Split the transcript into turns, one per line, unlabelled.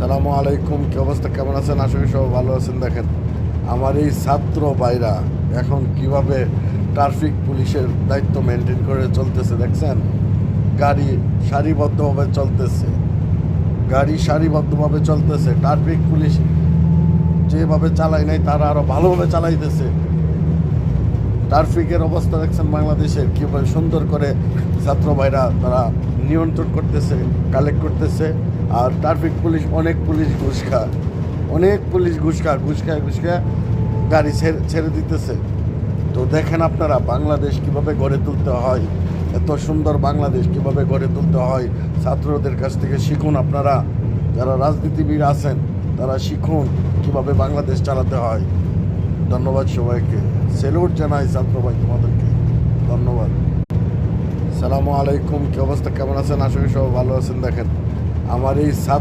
সালামু আলাইকুম, কি অবস্থা, কেমন আছেন? আশা করি সব ভালো আছেন। দেখেন আমার এই ছাত্র ভাইরা এখন কিভাবে ট্রাফিক পুলিশের দায়িত্ব মেনটেন করে চলতেছে দেখছেন। গাড়ি সারিবদ্ধভাবে চলতেছে, ট্রাফিক পুলিশ যেভাবে চালায় নাই তারা আরো ভালোভাবে চালাইতেছে। ট্রাফিকের অবস্থা দেখছেন বাংলাদেশের, কীভাবে সুন্দর করে ছাত্র ভাইরা তারা নিয়ন্ত্রণ করতেছে, কালেক্ট করতেছে। আর ট্রাফিক পুলিশ অনেক পুলিশ ঘুষ খায় গাড়ি ছেড়ে দিতেছে। তো দেখেন আপনারা বাংলাদেশ কিভাবে গড়ে তুলতে হয়, এত সুন্দর বাংলাদেশ কিভাবে গড়ে তুলতে হয়। ছাত্রদের কাছ থেকে শিখুন, আপনারা যারা রাজনীতিবিদ আছেন তারা শিখুন কিভাবে বাংলাদেশ চালাতে হয়। ধন্যবাদ সবাইকে, সেলুট জানাই ছাত্র ভাই তোমাদেরকে, ধন্যবাদ। সালামু আলাইকুম, কি অবস্থা, কেমন আছেন? আশা করি সব ভালো আছেন। দেখেন আমার এই ছাত্র